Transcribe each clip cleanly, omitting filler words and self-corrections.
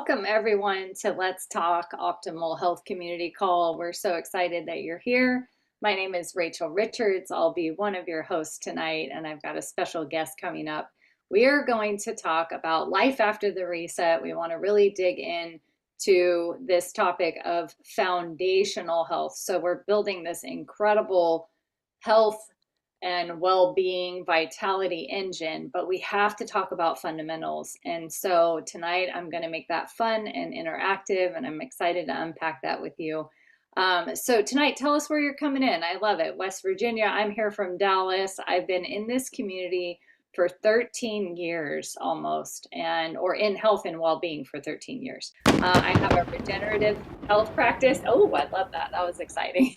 Welcome everyone to Let's Talk Optimal Health Community Call. We're so excited that you're here. My name is Rachel Richards. I'll be one of your hosts tonight, and I've got a special guest coming up. We are going to talk about life after the reset. We want to really dig in to this topic of foundational health. So we're building this incredible health and well-being vitality engine, but we have to talk about fundamentals. And so tonight I'm going to make that fun and interactive, and I'm excited to unpack that with you. So tonight, tell us where you're coming in. I love it. West Virginia. I'm here from Dallas. I've been in this community for 13 years almost, or in health and well-being for 13 years. I have a regenerative health practice. Oh, I love that. That was exciting.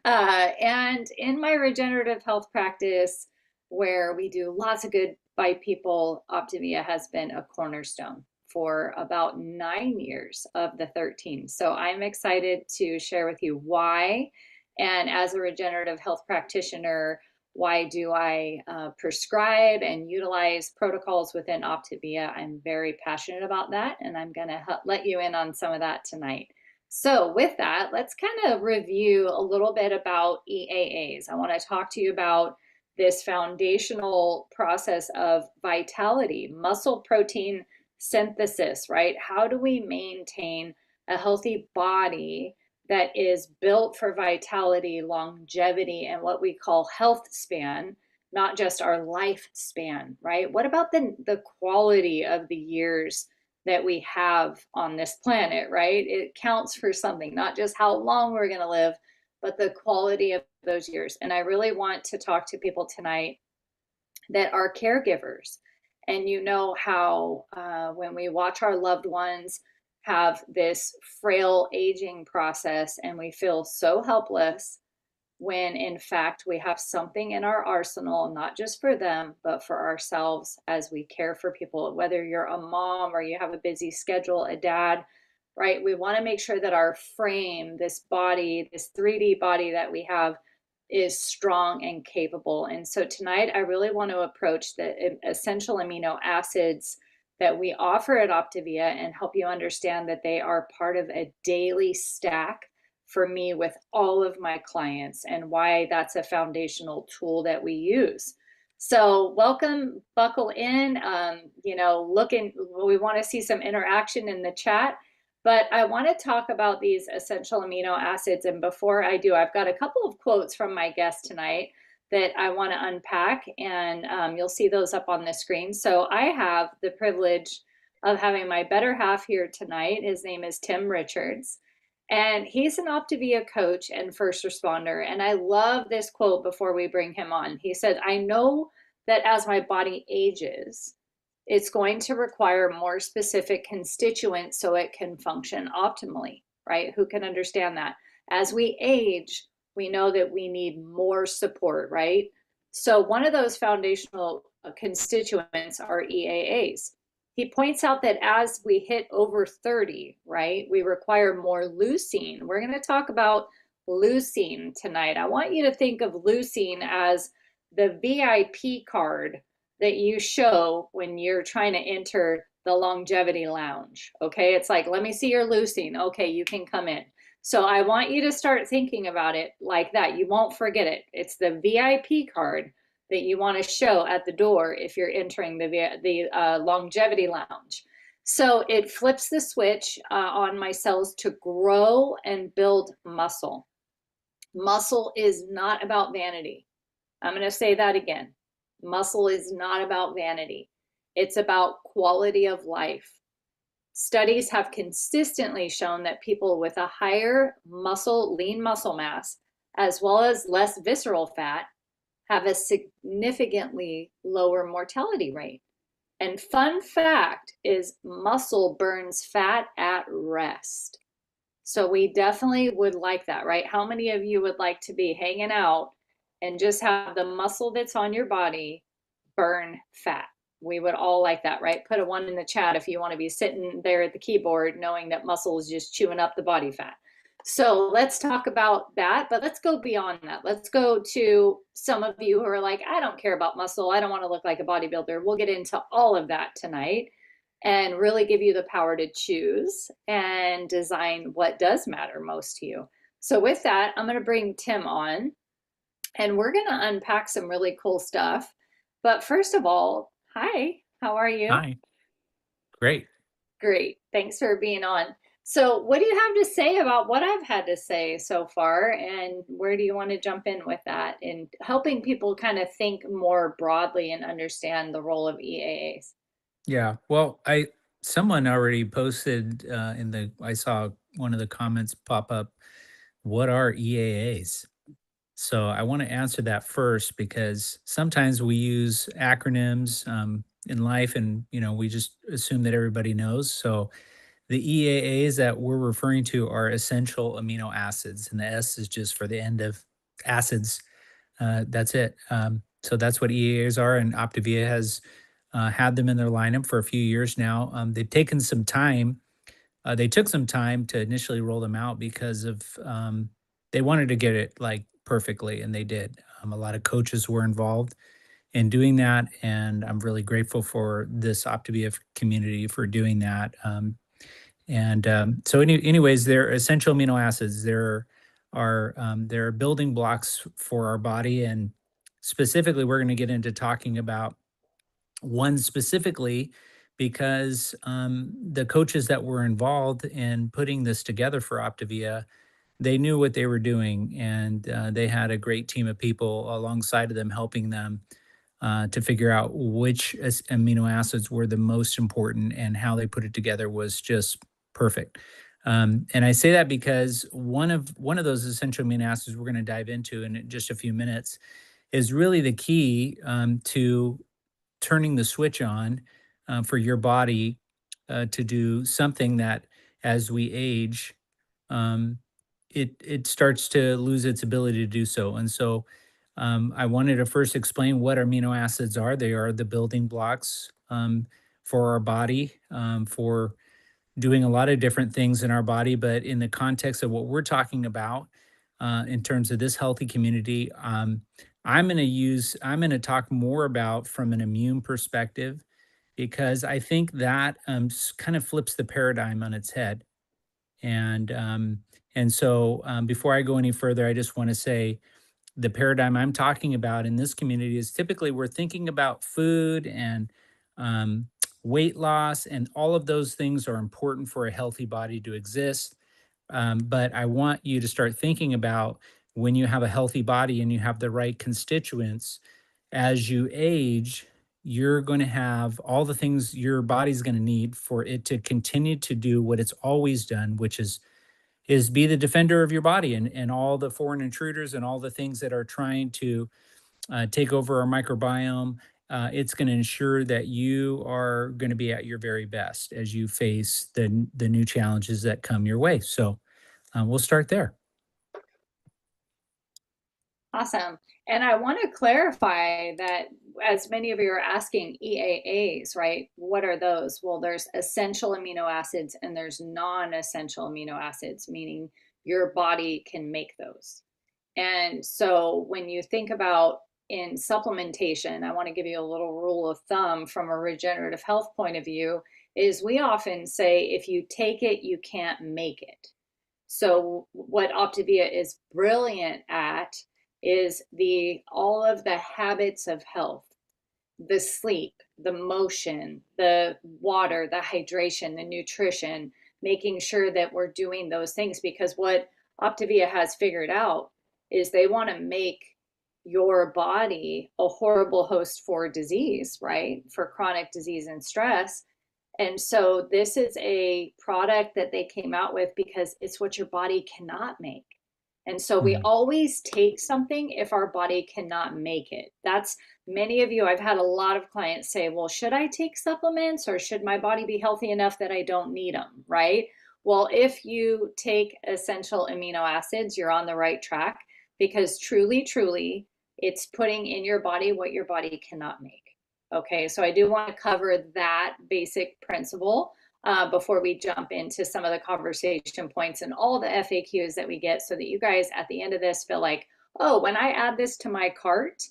And in my regenerative health practice, where we do lots of good by people, Optavia has been a cornerstone for about 9 years of the 13. So I'm excited to share with you why. And as a regenerative health practitioner, why do I prescribe and utilize protocols within Optavia? I'm very passionate about that, and I'm going to let you in on some of that tonight. So with that, let's kind of review a little bit about EAAs. I want to talk to you about this foundational process of vitality, muscle protein synthesis, right? How do we maintain a healthy body that is built for vitality, longevity, and what we call health span, not just our lifespan, right? What about the quality of the years that we have on this planet, right? It counts for something, not just how long we're going to live, but the quality of those years. And I really want to talk to people tonight that are caregivers. And you know how when we watch our loved ones have this frail aging process and we feel so helpless, when in fact we have something in our arsenal, not just for them, but for ourselves as we care for people, whether you're a mom or you have a busy schedule, a dad, right? We want to make sure that our frame, this body, this 3D body that we have, is strong and capable. And so tonight I really want to approach the essential amino acids that we offer at Optavia and help you understand that they are part of a daily stack for me with all of my clients, and why that's a foundational tool that we use. So welcome, buckle in, we want to see some interaction in the chat, but I want to talk about these essential amino acids. And before I do, I've got a couple of quotes from my guest tonight that I want to unpack, and you'll see those up on the screen. So I have the privilege of having my better half here tonight. His name is Tim Richards, and he's an Optavia coach and first responder. And I love this quote before we bring him on. He said, "I know that as my body ages, it's going to require more specific constituents so it can function optimally," right? Who can understand that? As we age, we know that we need more support, right? So one of those foundational constituents are EAAs. He points out that as we hit over 30, right, we require more leucine. We're going to talk about leucine tonight. I want you to think of leucine as the VIP card that you show when you're trying to enter the longevity lounge. Okay, it's like, let me see your leucine. Okay, you can come in. So I want you to start thinking about it like that. You won't forget it. It's the VIP card that you want to show at the door if you're entering the longevity lounge. So it flips the switch on my cells to grow and build muscle. Muscle is not about vanity. I'm going to say that again. Muscle is not about vanity. It's about quality of life. Studies have consistently shown that people with a higher lean muscle mass, as well as less visceral fat, have a significantly lower mortality rate. And fun fact is muscle burns fat at rest. So we definitely would like that, right? How many of you would like to be hanging out and just have the muscle that's on your body burn fat? We would all like that, right? Put a 1 in the chat if you want to be sitting there at the keyboard knowing that muscle is just chewing up the body fat. So let's talk about that, but let's go beyond that. Let's go to some of you who are like, I don't care about muscle. I don't want to look like a bodybuilder. We'll get into all of that tonight. and really give you the power to choose and design what does matter most to you. So, with that, I'm going to bring Tim on and we're going to unpack some really cool stuff. But first of all, hi, how are you? Hi. Great. Great. Thanks for being on. So, what do you have to say about what I've had to say so far? And where do you want to jump in with that in helping people kind of think more broadly and understand the role of EAAs? Yeah. Well, I someone already posted in the I saw one of the comments pop up, what are EAAs? So I want to answer that first because sometimes we use acronyms in life and we just assume that everybody knows. So the EAAs that we're referring to are essential amino acids, and the S is just for the end of acids. That's it. So that's what EAAs are, and Optavia has had them in their lineup for a few years now. They've taken some time. They took some time to initially roll them out because of they wanted to get it like perfectly, and they did. A lot of coaches were involved in doing that, and I'm really grateful for this Optavia community for doing that. Anyways, they're essential amino acids. They're building blocks for our body, and specifically, we're going to get into talking about one specifically because the coaches that were involved in putting this together for Optavia, they knew what they were doing, and they had a great team of people alongside of them helping them to figure out which amino acids were the most important, and how they put it together was just perfect. And I say that because one of those essential amino acids we're going to dive into in just a few minutes is really the key to turning the switch on for your body to do something that, as we age, um, it starts to lose its ability to do so. And so, I wanted to first explain what amino acids are. They are the building blocks for our body, for doing a lot of different things in our body. But in the context of what we're talking about, in terms of this healthy community, I'm going to talk more about from an immune perspective because I think that kind of flips the paradigm on its head. And before I go any further, I just want to say the paradigm I'm talking about in this community is typically we're thinking about food and um, weight loss, and all of those things are important for a healthy body to exist. But I want you to start thinking about when you have a healthy body and you have the right constituents, as you age, you're going to have all the things your body's going to need for it to continue to do what it's always done, which is be the defender of your body, and all the foreign intruders and all the things that are trying to take over our microbiome. It's going to ensure that you are going to be at your very best as you face the new challenges that come your way. So we'll start there. Awesome. And I want to clarify that as many of you are asking EAAs, right? What are those? Well, there's essential amino acids and there's non-essential amino acids, meaning your body can make those. And so when you think about in supplementation, I want to give you a little rule of thumb from a regenerative health point of view is we often say if you take it, you can't make it. So what Optavia is brilliant at is the all of the habits of health, the sleep, the motion, the water, the hydration, the nutrition, making sure that we're doing those things because what Optavia has figured out is they want to make your body a horrible host for disease, right? For chronic disease and stress. And so this is a product that they came out with because it's what your body cannot make. And so we Mhm. always take something if our body cannot make it. That's many of you, I've had a lot of clients say, well, should I take supplements or should my body be healthy enough that I don't need them? Right. Well, if you take essential amino acids, you're on the right track because truly, truly, it's putting in your body what your body cannot make. Okay, so I do want to cover that basic principle before we jump into some of the conversation points and all the FAQs that we get so that you guys at the end of this feel like, oh, when I add this to my cart,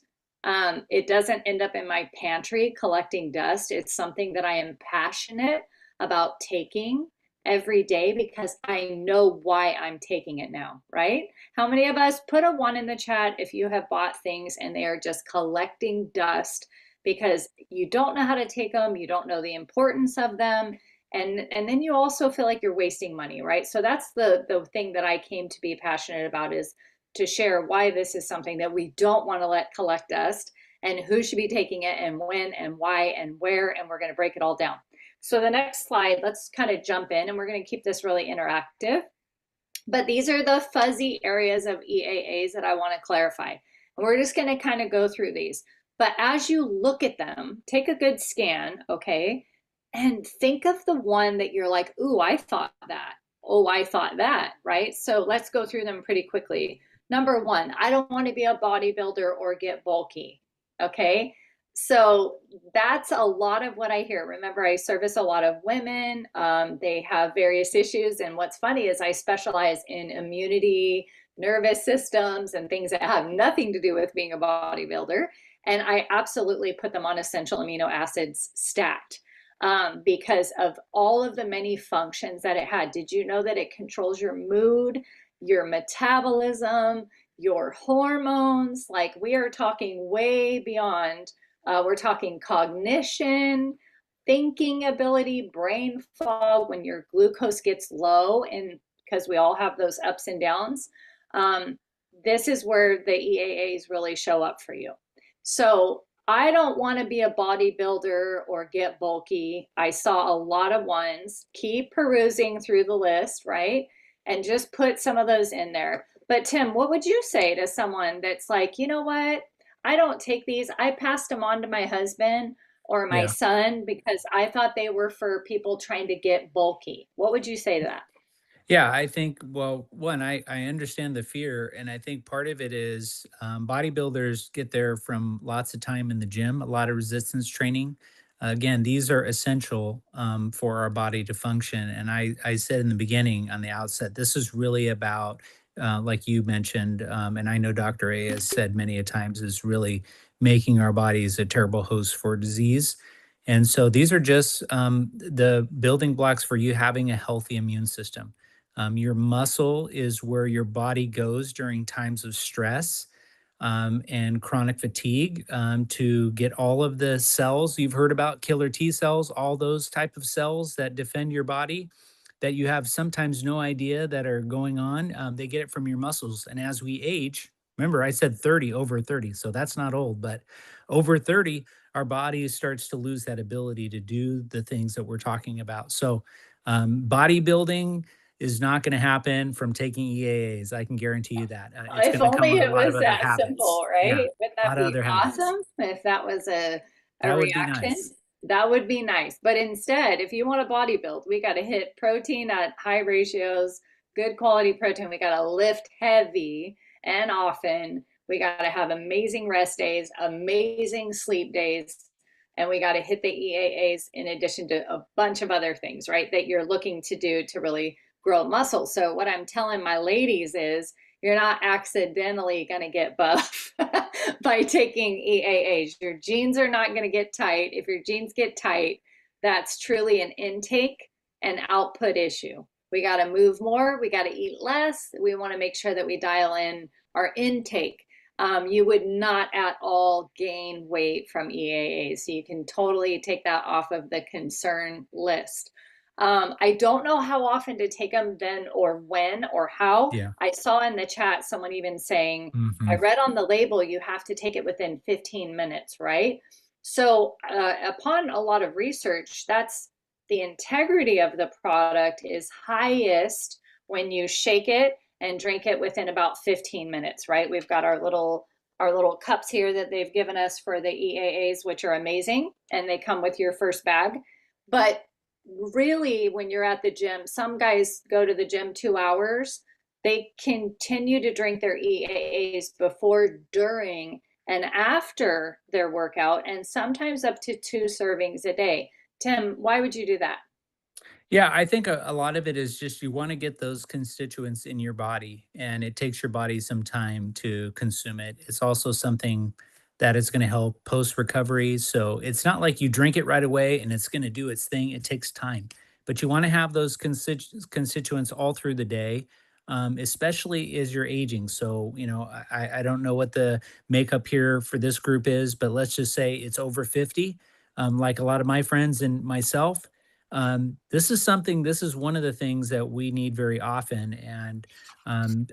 It doesn't end up in my pantry collecting dust. It's something that I am passionate about taking every day because I know why I'm taking it now, right? How many of us put a one in the chat if you have bought things and they are just collecting dust because you don't know how to take them, you don't know the importance of them, and then you also feel like you're wasting money, right? So that's the thing that I came to be passionate about, is to share why this is something that we don't want to let collect dust, and who should be taking it and when and why and where, and we're going to break it all down. So the next slide, let's kind of jump in, and we're going to keep this really interactive. But these are the fuzzy areas of EAAs that I want to clarify. And we're just going to kind of go through these. But as you look at them, take a good scan, okay? And think of the one that you're like, ooh, I thought that. Oh, I thought that, right? So let's go through them pretty quickly. Number one, I don't want to be a bodybuilder or get bulky, okay? So that's a lot of what I hear. Remember, I service a lot of women. They have various issues. And what's funny is I specialize in immunity, nervous systems, and things that have nothing to do with being a bodybuilder. And I absolutely put them on essential amino acids stat because of all of the many functions that it had. Did you know that it controls your mood, your metabolism, your hormones? Like, we are talking way beyond. We're talking cognition, thinking ability, brain fog when your glucose gets low, and because we all have those ups and downs. Um, this is where the EAAs really show up for you. So I don't want to be a bodybuilder or get bulky. I saw a lot of ones. Keep perusing through the list, right? And just put some of those in there. But Tim, what would you say to someone that's like, you know what? I don't take these. I passed them on to my husband or my Yeah. son because I thought they were for people trying to get bulky. What would you say to that? Yeah, I think, well, one, I understand the fear. And I think part of it is bodybuilders get there from lots of time in the gym, a lot of resistance training. Again, these are essential for our body to function. And I said in the beginning, on the outset, this is really about, like you mentioned, and I know Dr. A has said many a times, is really making our bodies a terrible host for disease. And so these are just the building blocks for you having a healthy immune system. Your muscle is where your body goes during times of stress and chronic fatigue to get all of the cells you've heard about, killer T cells, all those type of cells that defend your body that you have sometimes no idea that are going on. They get it from your muscles. And as we age, remember I said 30, over 30, so that's not old, but over 30, our body starts to lose that ability to do the things that we're talking about. So bodybuilding is not going to happen from taking EAAs. I can guarantee you that. It's If going to come only with a it lot of was other that habits. simple, Yeah, right? Wouldn't a that lot of be other habits. awesome if that was a That would be reaction? nice. That would be nice. But instead, if you want to bodybuild, we got to hit protein at high ratios, good quality protein. We got to lift heavy and often. We got to have amazing rest days, amazing sleep days, and we got to hit the EAAs in addition to a bunch of other things, right? That you're looking to do to really grow muscle. So what I'm telling my ladies is, you're not accidentally going to get buff by taking EAAs. Your jeans are not going to get tight. If your jeans get tight, that's truly an intake and output issue. We got to move more. We got to eat less. We want to make sure that we dial in our intake. You would not at all gain weight from EAAs. So you can totally take that off of the concern list. I don't know how often to take them then or when or how. Yeah. I saw in the chat someone even saying, I Hmm. read on the label you have to take it within 15 minutes, right? So, upon a lot of research, that's the integrity of the product is highest when you shake it and drink it within about 15 minutes, right? We've got our little cups here that they've given us for the EAAs, which are amazing, and they come with your first bag. But really, when you're at the gym, some guys go to the gym 2 hours. They continue to drink their EAAs before, during, and after their workout, and sometimes up to 2 servings a day. Tim, why would you do that? Yeah, I think a lot of it is just you want to get those constituents in your body, and it takes your body some time to consume it. It's also something that is going to help post recovery. So it's not like you drink it right away and it's going to do its thing. It takes time, but you want to have those constituents all through the day, especially as you're aging. So, I don't know what the makeup here for this group is, but let's just say it's over 50. Like a lot of my friends and myself, this is one of the things that we need very often. And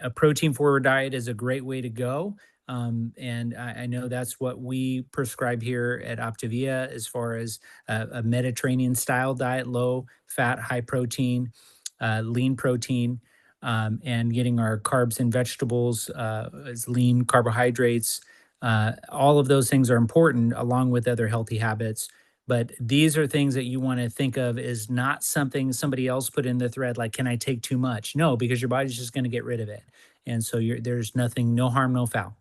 a protein forward diet is a great way to go. And I know that's what we prescribe here at Optavia as far as a Mediterranean style diet, low fat, high protein, lean protein, and getting our carbs and vegetables as lean carbohydrates. All of those things are important along with other healthy habits. But these are things that you want to think of as not something somebody else put in the thread, like, can I take too much? No, because your body's just going to get rid of it. And so there's nothing, no harm, no foul.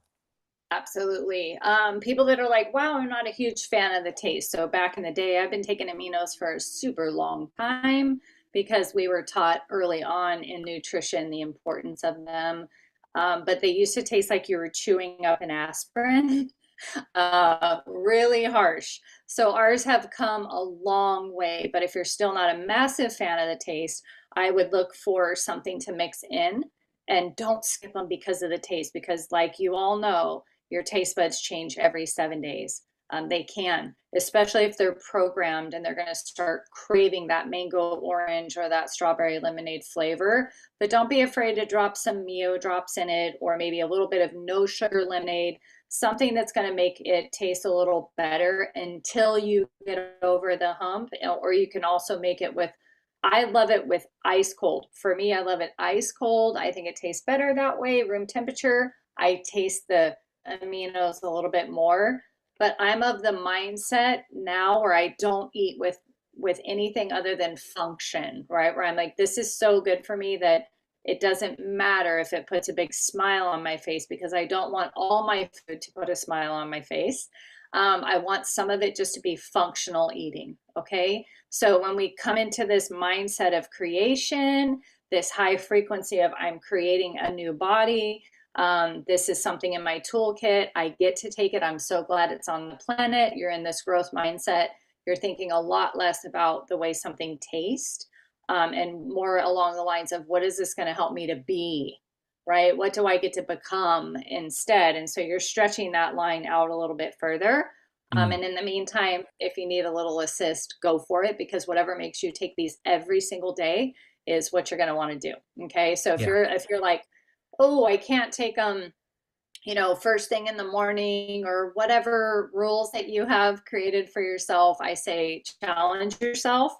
Absolutely. People that are like, wow, I'm not a huge fan of the taste. So back in the day, I've been taking aminos for a super long time because we were taught early on in nutrition the importance of them. But they used to taste like you were chewing up an aspirin. Really harsh. So ours have come a long way, but if you're still not a massive fan of the taste, I would look for something to mix in and don't skip them because of the taste, because like you all know, your taste buds change every 7 days. They can, especially if they're programmed and they're going to start craving that mango orange or that strawberry lemonade flavor. But don't be afraid to drop some Mio drops in it, or maybe a little bit of no sugar lemonade, something that's going to make it taste a little better until you get over the hump. Or you can also make it with, I love it with ice cold. For me, I love it ice cold. I think it tastes better that way, room temperature. I taste the aminos a little bit more, but I'm of the mindset now where I don't eat with anything other than function, right? Where I'm like, this is so good for me that it doesn't matter if it puts a big smile on my face, because I don't want all my food to put a smile on my face. I want some of it just to be functional eating. Okay. So when we come into this mindset of creation, this high frequency of I'm creating a new body, this is something in my toolkit, I get to take it. I'm so glad it's on the planet. You're in this growth mindset. You're thinking a lot less about the way something tastes, and more along the lines of what is this going to help me to be, right? What do I get to become instead? And so you're stretching that line out a little bit further. Mm, And in the meantime, if you need a little assist, go for it, because whatever makes you take these every single day is what you're going to want to do. Okay. So yeah. if you're like, oh, I can't take them, first thing in the morning, or whatever rules that you have created for yourself, I say challenge yourself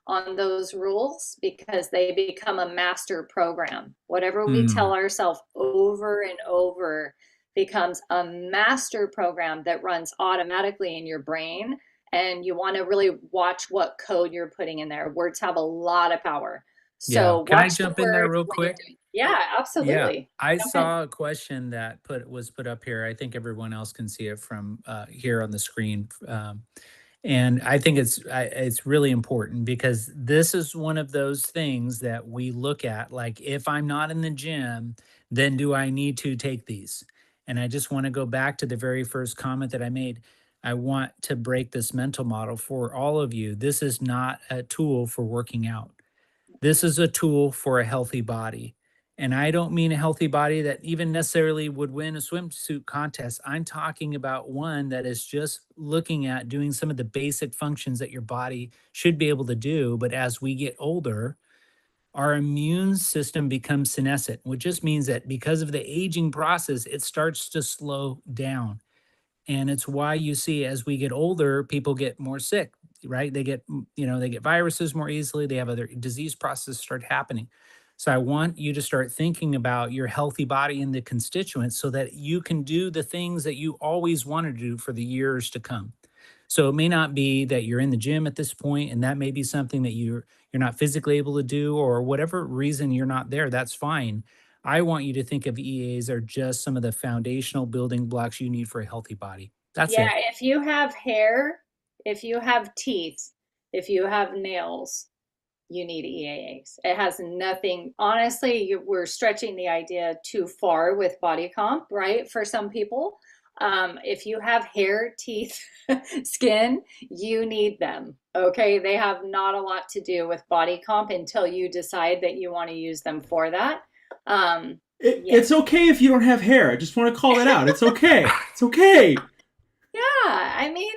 on those rules, because they become a master program. Whatever we Mm, tell ourselves over and over becomes a master program that runs automatically in your brain. And you want to really watch what code you're putting in there. Words have a lot of power. yeah. So Can I watch the jump in there words real when you're quick? doing. Yeah, Yeah, absolutely. I Jump in. saw a question that was put up here. I think everyone else can see it from here on the screen. And I think it's really important because this is one of those things that we look at. Like, if I'm not in the gym, then do I need to take these? And I just want to go back to the very first comment that I made. I want to break this mental model for all of you. This is not a tool for working out. This is a tool for a healthy body. And I don't mean a healthy body that even necessarily would win a swimsuit contest. I'm talking about one that is just looking at doing some of the basic functions that your body should be able to do. But as we get older, our immune system becomes senescent, which just means that because of the aging process, it starts to slow down. And it's why you see as we get older, people get more sick, right? They get, they get viruses more easily. They have other disease processes start happening. So I want you to start thinking about your healthy body and the constituents so that you can do the things that you always wanted to do for the years to come. So it may not be that you're in the gym at this point, and that may be something that you're not physically able to do, or whatever reason you're not there, that's fine. I want you to think of EAs are just some of the foundational building blocks you need for a healthy body. That's Yeah, it. if you have hair, if you have teeth, if you have nails, you need EAAs. It has nothing, honestly, we're stretching the idea too far with body comp, right? For some people. If you have hair, teeth, skin, you need them. Okay, they have not a lot to do with body comp until you decide that you want to use them for that. Yeah, It's okay if you don't have hair. I just want to call that out. It's okay. It's okay. yeah. I mean,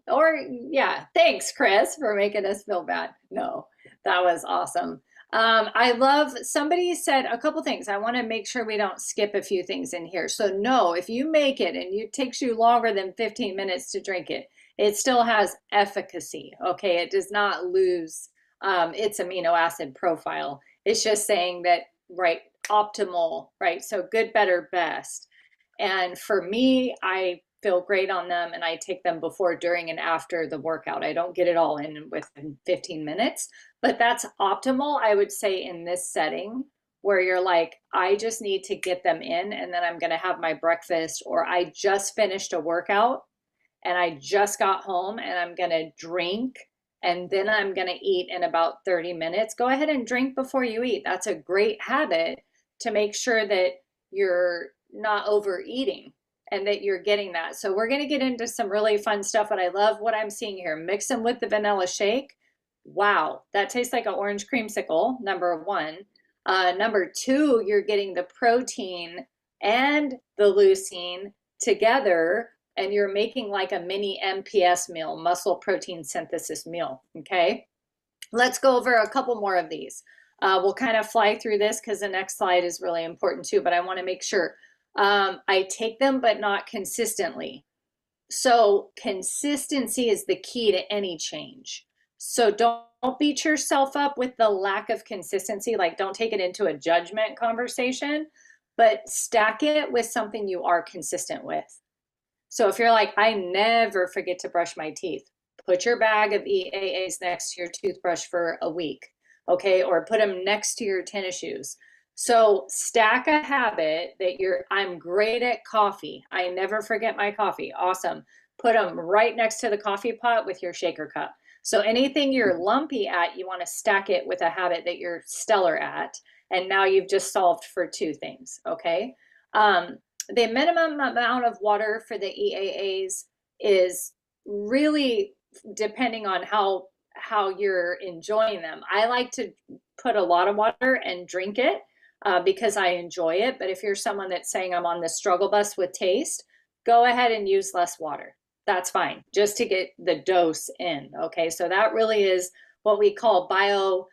or yeah. Thanks, Chris, for making us feel bad. No, that was awesome. I love, somebody said a couple things. I want to make sure we don't skip a few things in here. So no, if you make it and it takes you longer than 15 minutes to drink it, it still has efficacy. Okay, it does not lose its amino acid profile. It's just saying that, right, optimal, right? So good, better, best. And for me, I feel great on them and I take them before, during, and after the workout. I don't get it all in within 15 minutes, but that's optimal, I would say, in this setting where you're like, I just need to get them in and then I'm going to have my breakfast, or I just finished a workout and I just got home and I'm going to drink and then I'm going to eat in about 30 minutes. Go ahead and drink before you eat. That's a great habit to make sure that you're not overeating and that you're getting that. So we're going to get into some really fun stuff, but I love what I'm seeing here. Mix them with the vanilla shake. Wow, that tastes like an orange creamsicle, number one. Number two, you're getting the protein and the leucine together, and you're making like a mini MPS meal, muscle protein synthesis meal. Okay, let's go over a couple more of these. We'll kind of fly through this because the next slide is really important too, but I want to make sure I take them, but not consistently. So consistency is the key to any change. So don't beat yourself up with the lack of consistency. Like, don't take it into a judgment conversation, but stack it with something you are consistent with. So if you're like, I never forget to brush my teeth, put your bag of EAAs next to your toothbrush for a week, okay? Or put them next to your tennis shoes. So stack a habit that I'm great at coffee. I never forget my coffee. Awesome. Put them right next to the coffee pot with your shaker cup. So anything you're lumpy at, you want to stack it with a habit that you're stellar at. And now you've just solved for two things, okay? The minimum amount of water for the EAAs is really depending on how you're enjoying them. I like to put a lot of water and drink it because I enjoy it. But if you're someone that's saying I'm on the struggle bus with taste, go ahead and use less water. That's fine, just to get the dose in. Okay, so that really is what we call bio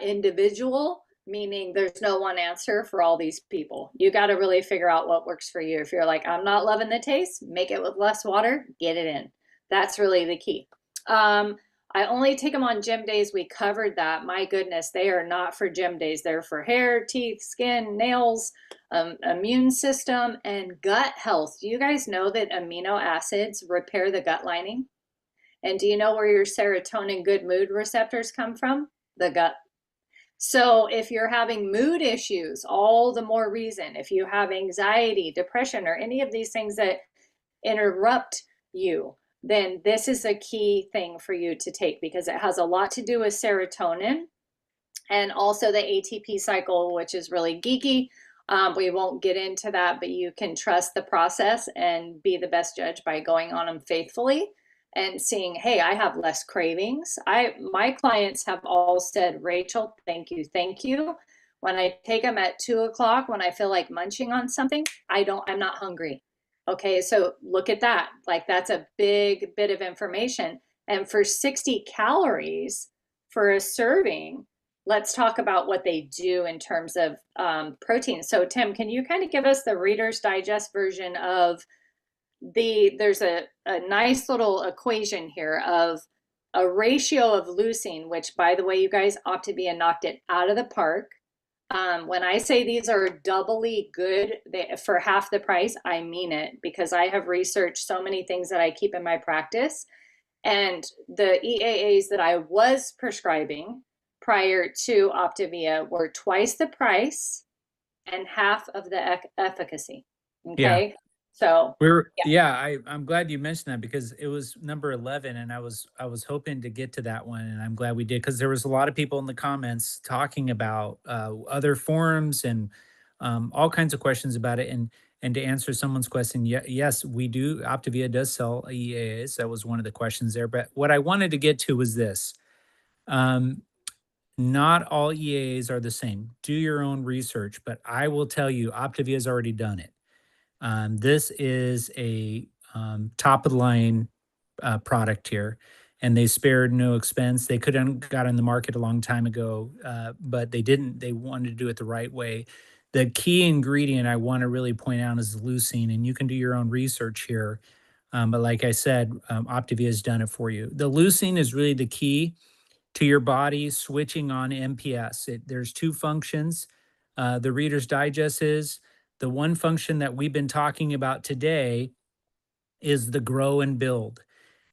individual, meaning there's no one answer for all these people. You got to really figure out what works for you. If you're like, I'm not loving the taste, make it with less water, get it in. That's really the key. I only take them on gym days. We covered that. My goodness, they are not for gym days. They're for hair, teeth, skin, nails, immune system, and gut health. Do you guys know that amino acids repair the gut lining? And do you know where your serotonin good mood receptors come from? The gut. So if you're having mood issues, all the more reason. If you have anxiety, depression, or any of these things that interrupt you, then this is a key thing for you to take because it has a lot to do with serotonin and also the ATP cycle, which is really geeky. We won't get into that, but you can trust the process and be the best judge by going on them faithfully and seeing, hey, I have less cravings. My clients have all said, Rachel, thank you, thank you. When I take them at 2 o'clock, when I feel like munching on something, I'm not hungry. Okay, so look at that. Like, that's a big bit of information. And for 60 calories for a serving, let's talk about what they do in terms of protein. So Tim, can you kind of give us the Reader's Digest version of there's a nice little equation here of a ratio of leucine, which, by the way, you guys ought to be knocked it out of the park. When I say these are doubly good for half the price, I mean it, because I have researched so many things that I keep in my practice. And the EAAs that I was prescribing prior to Optavia were twice the price and half of the efficacy. Yeah. Okay. So I'm glad you mentioned that because it was number 11 and I was hoping to get to that one and I'm glad we did because there was a lot of people in the comments talking about other forums and all kinds of questions about it And to answer someone's question, yes, we do. Optavia does sell EAAs. That was one of the questions there. But what I wanted to get to was this. Um, Not all EAAs are the same. Do your own research, but I will tell you, Optavia has already done it. This is a top of the line product here, and they spared no expense. They could have got on the market a long time ago, but they didn't. They wanted to do it the right way. The key ingredient I want to really point out is leucine, and you can do your own research here. But like I said, Optavia has done it for you. The leucine is really the key to your body switching on MPS. There's two functions. The Reader's Digest is the one function that we've been talking about today is the grow and build.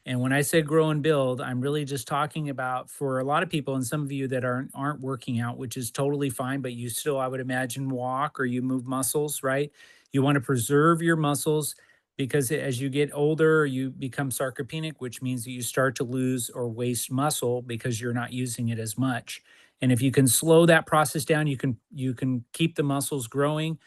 And when I say grow and build, I'm really just talking about for a lot of people and some of you that aren't working out, which is totally fine, but you still, I would imagine, walk or you move muscles, right? You want to preserve your muscles because as you get older, you become sarcopenic, which means that you start to lose or waste muscle because you're not using it as much. And if you can slow that process down, you can keep the muscles growing,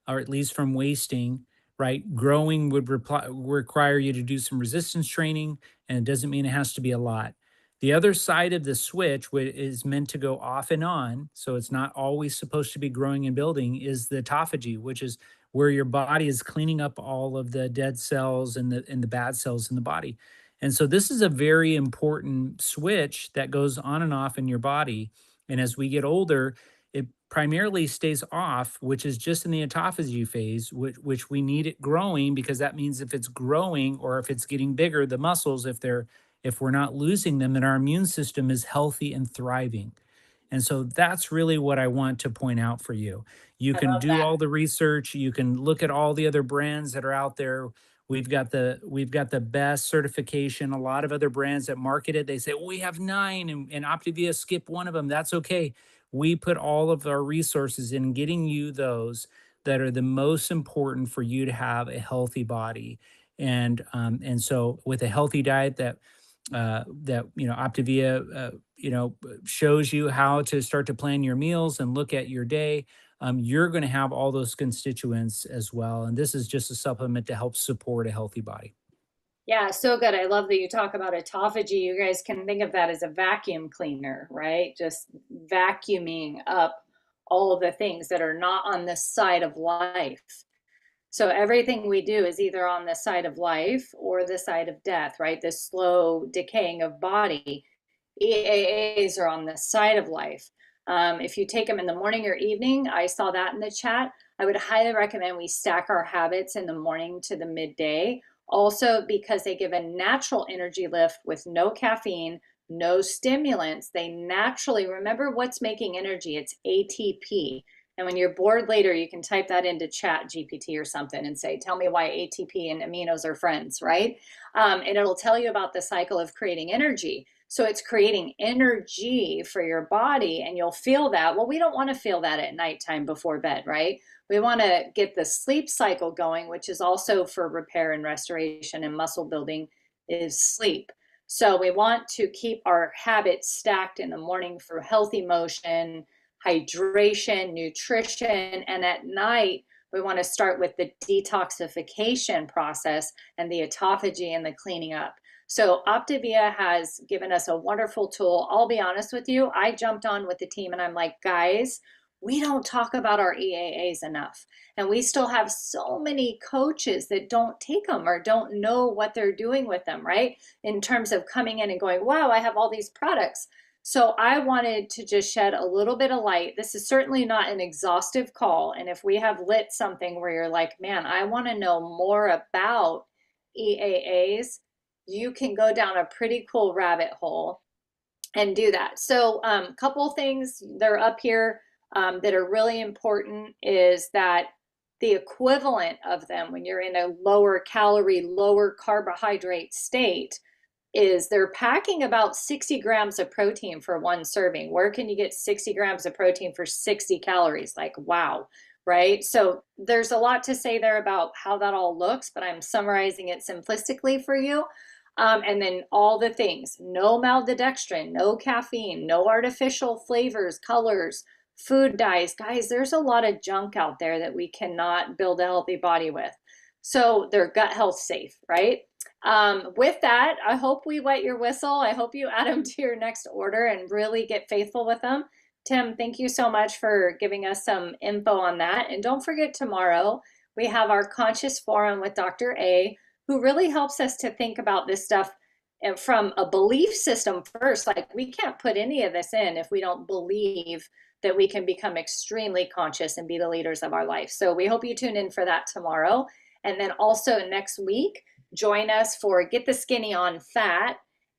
or at least from wasting, right? Growing would require you to do some resistance training, and it doesn't mean it has to be a lot. The other side of the switch, which is meant to go off and on, so it's not always supposed to be growing and building, is the autophagy, which is where your body is cleaning up all of the dead cells and the bad cells in the body. And so this is a very important switch that goes on and off in your body. And as we get older, it primarily stays off, which is just in the autophagy phase, which we need it growing because that means if it's growing or if it's getting bigger, the muscles, if we're not losing them, then our immune system is healthy and thriving. And so that's really what I want to point out for you. You I can love do that. all the research, you can look at all the other brands that are out there. We've got the best certification. A lot of other brands that market it, they say, well, we have 9 and Optavia skip one of them. That's okay. We put all of our resources in getting you those that are the most important for you to have a healthy body. And so with a healthy diet that Optavia shows you how to start to plan your meals and look at your day. You're going to have all those constituents as well, and this is just a supplement to help support a healthy body. Yeah, so good. I love that you talk about autophagy. You guys can think of that as a vacuum cleaner, right? Just vacuuming up all the things that are not on the side of life. So everything we do is either on the side of life or the side of death, right? This slow decaying of body. EAAs are on the side of life. If you take them in the morning or evening, I saw that in the chat. I would highly recommend we stack our habits in the morning to the midday. Also, because they give a natural energy lift with no caffeine, no stimulants. They naturally remember what's making energy. It's ATP. And when you're bored later, you can type that into Chat GPT or something and say, tell me why ATP and aminos are friends, right? And it'll tell you about the cycle of creating energy. So it's creating energy for your body, and you'll feel that. Well, we don't want to feel that at nighttime before bed, right? We want to get the sleep cycle going, which is also for repair and restoration and muscle building, is sleep. So we want to keep our habits stacked in the morning for healthy motion, hydration, nutrition, and at night, we want to start with the detoxification process and the autophagy and the cleaning up. So Optavia has given us a wonderful tool. I'll be honest with you, I jumped on with the team and I'm like, guys, we don't talk about our EAAs enough. And we still have so many coaches that don't take them or don't know what they're doing with them, right? In terms of coming in and going, wow, I have all these products. So I wanted to just shed a little bit of light. This is certainly not an exhaustive call. And if we have lit something where you're like, man, I want to know more about EAAs, you can go down a pretty cool rabbit hole and do that. So a couple things they're up here that are really important is that the equivalent of them when you're in a lower calorie, lower carbohydrate state is they're packing about 60 grams of protein for one serving. Where can you get 60 grams of protein for 60 calories? Like, wow, right? So there's a lot to say there about how that all looks, but I'm summarizing it simplistically for you. And then all the things, no maltodextrin, no caffeine, no artificial flavors, colors, food dyes. Guys, there's a lot of junk out there that we cannot build a healthy body with. So they're gut health safe, right? With that, I hope we wet your whistle. I hope you add them to your next order and really get faithful with them. Tim, thank you so much for giving us some info on that. And don't forget, tomorrow we have our Conscious Forum with Dr. A, who really helps us to think about this stuff from a belief system first. Like, we can't put any of this in if we don't believe that we can become extremely conscious and be the leaders of our life. So we hope you tune in for that tomorrow. And then also next week, join us for Get the Skinny on Fat.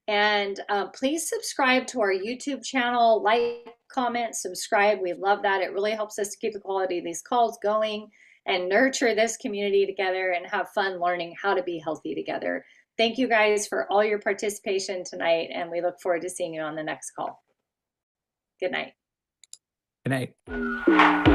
And please subscribe to our YouTube channel, like, comment, subscribe. We love that. It really helps us to keep the quality of these calls going and nurture this community together and have fun learning how to be healthy together. Thank you guys for all your participation tonight, and we look forward to seeing you on the next call. Good night. Good night.